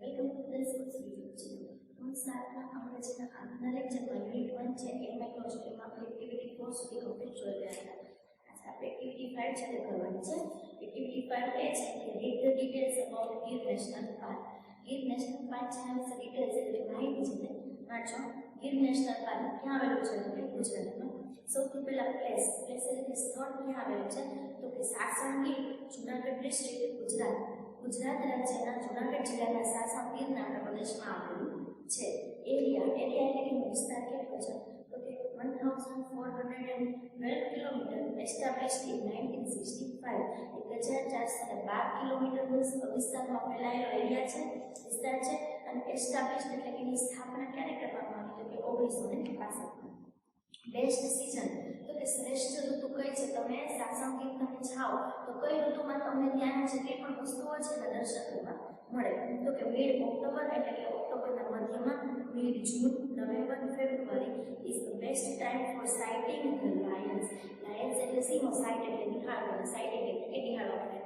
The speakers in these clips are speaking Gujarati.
Welcome to plus course YouTube channel. હું સાતના આપણે જેના આજના લેક્ચરમાં યુનિટ 1 છે એમાં કહો છું એમાં આપણે એક્ટિવિટી 4 સુધી કમ્પ્લીટ જોઈ રહ્યા હતા. આજે આપણે એક્ટિવિટી 5 ચાલુ કરવાની છે. એક્ટિવિટી 5 એ છે કે read the details about Gir national park. Gir national park જેના વિશે ડિટેલ્સ એટલે માહિતી છે ને વાંચો. ગીર નેશનલ પાર્ક ક્યાં આવેલું છે તો કે ગુજરાતમાં. સૌથી પહેલા પ્લેસ એટલે કે સ્થળ ક્યાં આવેલું છે તો કે સાસણ ગીર, જુનાગઢ ડિસ્ટ્રિક્ટ, ગુજરાત. ગુજરાત રાજ્યના જુનાગઢ જિલ્લાના સાસણ ગીરના પ્રદેશમાં આવેલું છે. એરિયા એટલે કે વિસ્તાર કેટલો છે તો કે 1412 કિલોમીટર એસ્ટાબ્લિશ્ડ ઇન 1965. 1412 કિલોમીટર વિસ્તારમાં ફેલાયેલો એરિયા છે, વિસ્તાર છે. અને એસ્ટાબ્લિશ્ડ એટલે કે એની સ્થાપના ક્યારે કરવામાં આવી તો કે 1965. બેસ્ટ સીઝન તો કે શ્રેષ્ઠ ઋતુ કઈ છે? તમે સાસણ ગીર તમે જાઓ તો કઈ ઋતુમાં તમને ત્યાં જે કંઈ પણ વસ્તુઓ છે ને દર્શન કરવા મળે તો કે મિડ ઓક્ટોબર એટલે કે ઓક્ટોબરના મધ્યમાં, mid June, November, February is the best time for sighting the Lions. Lions એટલે સિંહો, સાઇટ એટલે નિહાળવાનો, સાઇટિંગ એટલે કે નિહાળવા માટે.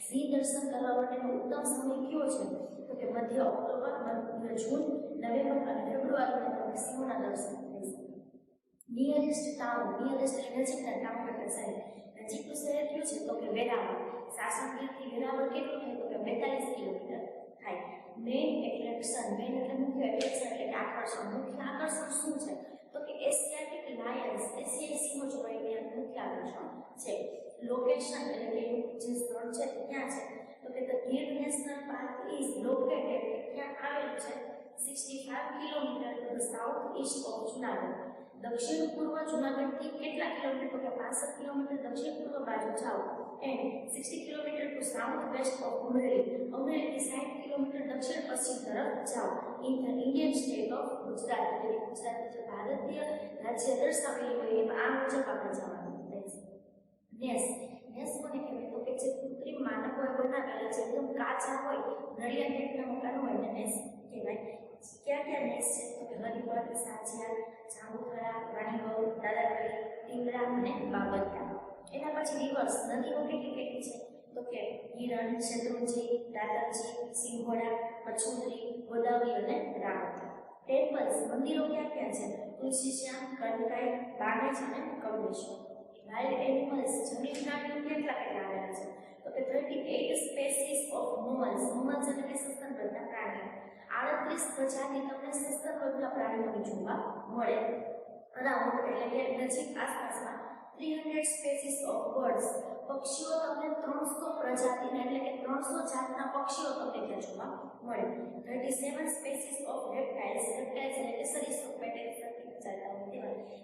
સિંહ દર્શન કરવા માટેનો ઉત્તમ સમય કયો છે તો કે મધ્ય ઓક્ટોબર, મધ્ય જૂન, નવેમ્બર અને ફેબ્રુઆરીમાં તમને સિંહોના દર્શન થઈ શકે. નિયરેસ્ટ ટાઉન, નિયરેસ્ટ એટલે નજીકના ટાઉન એટલે શહેર. નજીકનું શહેર કયું છે તો કે વેરાવળ. સાસણ ગીરથી વેરાવળ કેટલું થાય તો કે 42 કિલોમીટર થાય. મેઇન એટ્રેક્શન, મેઇન એટલે મુખ્ય એટ્રેક્શન એટલે કે આકર્ષણ. મુખ્ય આકર્ષણ શું છે તો કે એશિયાટિક લાયન્સ, એશિયાઈ સિંહો જોવા ત્યાં મુખ્ય આકર્ષણ છે. લોકેશન એટલે કે જે સ્થળ છે તે ક્યાં છે તો કે the Gir national park is located ક્યાં આવેલું છે 65 kilometre to the south East of Junagadh. દક્ષિણ પૂર્વ જુનાગઢથી કેટલા કિલોમીટર તો કે 65 કિલોમીટર દક્ષિણ પૂર્વ બાજુ જાઓ and 60 kilometre to south west of Amreli. અમરેલીથી 60 કિલોમીટર દક્ષિણ પશ્ચિમ તરફ જાઓ in the Indian state of Gujarat. એટલે ગુજરાત જે ભારતીય રાજ્ય દર્શાવેલી હોય એમાં આ મુજબ આપણે જવાનું રહેશે. નેસ, નેસ કોને કહેવાય તો કે જે કૃત્રિમ માનવોએ બનાવેલા છે એકદમ કાચા હોય, નળિયા ટાઈપના મકાનો હોય ને નેસ કહેવાય. ક્યાં ક્યાં નેસ છે તો કે હરિપર, સાજિયા, જાંબુખરા, રાણીવાવ, દાદાગઢી, ટીમરા અને બાબરિયા. એના પછી રિવર્સ, નદીઓ કેટલી કેટલી છે તો કે હિરણ, શેત્રુંજી, દાતરજી, સિંહોડા, મચ્છુંદરી, ગોદાવરી અને રાણોત્રી. ટેમ્પલ્સ, મંદિરો ક્યાં ક્યાં છે તુલસીશ્યામ, કનકાઈ, બાણેજ અને કમલેશ્વર. વાઇલ્ડ એનિમલ્સ, જંગલી પ્રાણીઓ કેટલા કેટલા આવેલા છે તો કે 38 સ્પેસીસ ઓફ મોમલ્સ. મોમલ્સ એટલે કે સસ્તનવર્ગના પ્રાણીઓ. 38 પ્રજાતિ તમને સસ્તનવર્ગના પ્રાણીઓની જોવા મળે. અરાઉન્ડ એટલે કે નજીક આસપાસમાં 300 સ્પેસીસ ઓફ બર્ડ્સ. પક્ષીઓ તમને 300 પ્રજાતિના એટલે કે 300 જાતના પક્ષીઓ તમને ત્યાં જોવા મળે. 37 સ્પેસીસ ઓફ રેપ્ટાઇલ્સ. રેપ્ટાઇલ્સ એટલે કે સરીસૃપ પેટે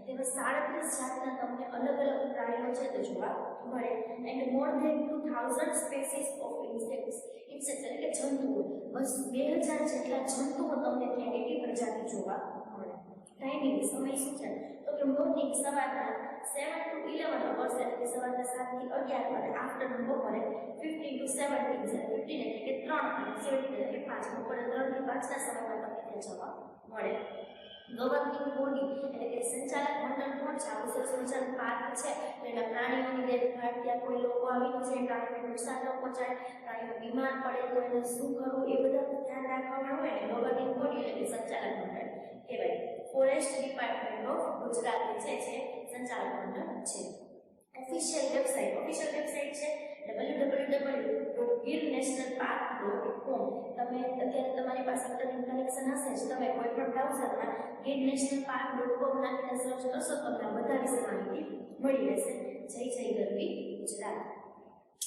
તેમાં 37 જાતના તમને અલગ અલગ પ્રાણીઓ છે તે જોવા મળે. And more than 2000 species of insects. Insect એટલે કે જંતુઓ. બસ 2000 જેટલા જંતુઓ તમને ત્યાં કેટલી પ્રજાતિ જોવા મળે. ટાઈમિંગ સમય શું છે તો કે મોર્નિંગ સવારના 7 to 11 hours એટલે કે સવારના 7 થી 11 અને આફ્ટરનૂન બપોરે 15 to 17 છે. 15 એટલે કે 3 અને 17 એટલે કે 5 બપોરે 3 થી 5 ના સમયમાં તમને ત્યાં જોવા મળે. ગવર્નિંગ બોડી એટલે કે સંચાલક મંડળ કોણ છે? આ સંચાલક પાર્ક છે એના પ્રાણીઓની દેખભાળ, ત્યાં કોઈ લોકો આવીને છે પ્રાણીઓને નુકસાન ન પહોંચાડે, પ્રાણીઓ બીમાર પડે તો એને શું કરવું એ બધા ધ્યાન રાખવામાં આવે ને ગવર્નિંગ બોડી એટલે કે સંચાલક મંડળ કહેવાય. ફોરેસ્ટ ડિપાર્ટમેન્ટ ઓફ ગુજરાત છે જે સંચાલક મંડળ છે. ઓફિશિયલ વેબસાઇટ છે www.girnationalpark.com. તમે અત્યારે તમારી પાસે ઇન્ટરનેટ કનેક્શન હશે જ, તમે કોઈ પણ બ્રાઉઝરમાં girnationalpark.com નાખીને સર્ચ કરશો તો તમને બધા વિશે માહિતી મળી રહેશે. જય જય ગરવી ગુજરાત.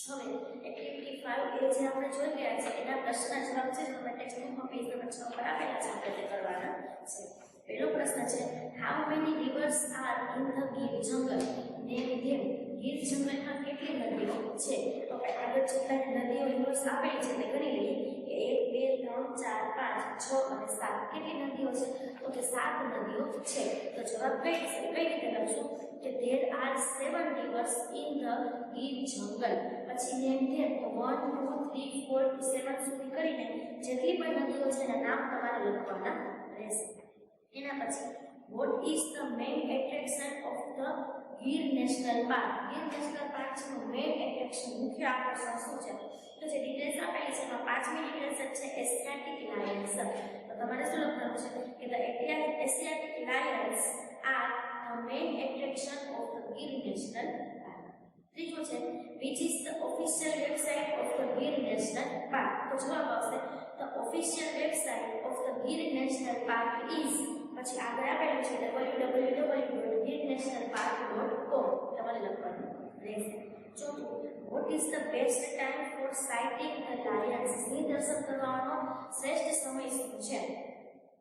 હવે એક્ટિવિટી 5 એ જે આપણે જોઈ ગયા છે એના પ્રશ્ન જવાબ છે તમે ટેક્સ્ટબુકમાં પેજ નંબર 6 પર આપેલા છે આપણે તે કરવાના છે. પહેલો પ્રશ્ન છે how many reverse are in the Gir જંગલ. નેમ ધેમ. ગીર જંગલમાં કેટલી નદીઓ છે તો આપણે આગળ જેટલા નદીઓ રિવર્સ આપેલી છે તે ગણી લઈએ કે 1 2 3 4 5 6 અને 7. કેટલી નદીઓ છે તો કે 7 નદીઓ છે. તો જવાબ કઈ રીતે લખશું કે there are 7 rivers in the Gir જંગલ. પછી નેમ ધેમ તો 1 2 3 4 to 7 સુધી કરીને જેટલી પણ નદીઓ છે એના નામ તમારે લખવાના રહેશે. એના પછી what is the main attraction of the Gir national park. Gir national park છે મેઇન એટ્રેક્શન મુખ્ય આકર્ષણ શું છે તો જે ડિટેલ્સ આપેલી છે એમાં પાંચમી ડિટેલ્સ છે એસ્થેટિક લાયન્સ. તો તમારે શું લખવાનું છે કે the aesthetic Lions are the main attraction of the Gir national park. ત્રીજું છે which is the official website of the Gir National Park. તો જવાબ આવશે the official website of the Gir National Park is પછી આગળ આપેલું છે www.girnationalpark.com. તમારે લખવાનું રહેશે. ચોથું what is the best time for sighting the lions. સિંહ દર્શન કરવાનો શ્રેષ્ઠ સમય શું છે?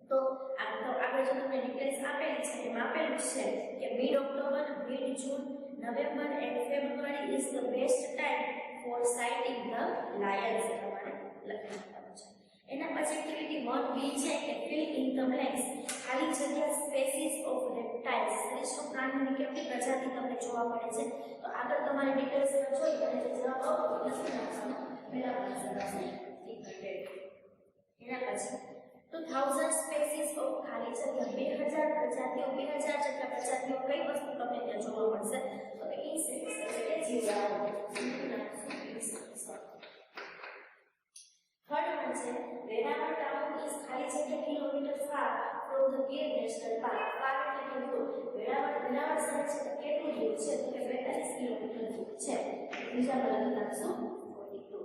તો આગળ જે તમને ડિટેલ્સ આપેલી છે એમાં આપેલું છે કે mid October, mid June, November and February is the best time for sighting the Lions. તમારે લખવાનું છે. એના પછી એક્ટિવિટી 1B છે કે ફિલ ઇન ધ બ્લેન્ક્સ. ખાલી જગ્યા સ્પેસીસ ઓફ રેપ્ટાઇલ્સ. સરીસૃપ પ્રાણીઓની કેટલી પ્રજાતિ તમને જોવા મળે છે? તો આગળ તમારે ડિટેલ્સ જોઈ અને જે જવાબ આપો એ લખી નાખવાનો. પહેલા એના પછી 2000 સ્પેસીસ ઓફ ખાલી જગ્યા 2000 પ્રજાતિઓ 2000 જેટલા પ્રજાતિઓ કઈ વસ્તુ તમને ત્યાં જોવા મળશે? તો કે ઇન્સેક્ટ્સ એટલે કે જીવાઓ. થર્ડ વન છે વેરાવળ ટાઉન ઇઝ ખાલી જગ્યા kilometre far from the Gir national park. Far એટલે કે દૂર. વેરાવળ શહેર છે તો કેટલું દૂર છે? તો કે 42 કિલોમીટર દૂર છે. બીજા નંબર લખશું 42.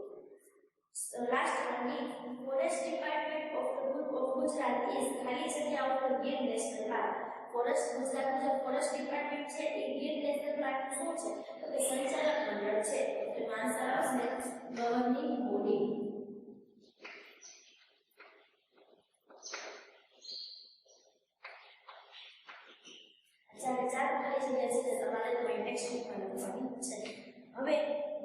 Last one is forest department of the group of Gujarat is ખાલી જગ્યા of the Gir national park. Forest ગુજરાતનું જે ફોરેસ્ટ ડિપાર્ટમેન્ટ છે એ ગીર નેશનલ પાર્ક શું છે? તો કે સંચાલક મંડળ છે. તો આન્સર આવશે ગવર્નિંગ બોડી. ચાર ખાલી જગ્યા છે તમારે ટેક્સ્ટબુકમાં લખવાની છે. હવે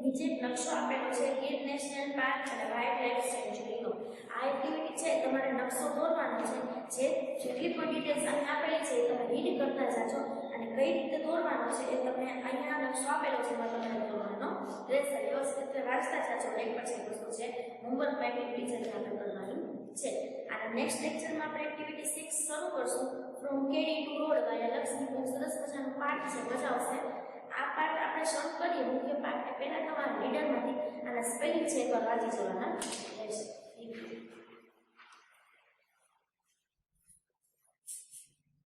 નીચે નકશો આપેલો છે ગીર નેશનલ પાર્ક અને વાઇલ્ડ લાઇફ સેન્ચ્યુરીનો. આ એક્ટિવિટી છે તમારે નકશો દોરવાનો છે. જેટલી પણ ડિટેલ્સ અહીં આપેલી છે એ તમે રીડ કરતા જાજો અને કઈ રીતે દોરવાનો છે એ તમને અહીંયા નકશો આપેલો છે એમાં તમારે દોરવાનો રહેશે. વ્યવસ્થિત વાંચતા જાજો. એક પછી વસ્તુ છે હોમવર્ક એક્ટિવિટી છે આપણે કરવાની છે. અને નેક્સ્ટ લેક્ચરમાં આપણે એક્ટિવિટી 6 શરૂ કરશું ફ્રોમ કેડી ટુ રોડ વાયા લક્ષ્મી. બહુ સરસ મજાનો પાઠ છે, મજા આવશે. આ પાઠ આપણે શરૂ કરીએ મુખ્ય પાઠ પહેલા તમારા રીડરમાંથી આના સ્પેલિંગ છે એકવાર વાંચી જવાના રહેશે.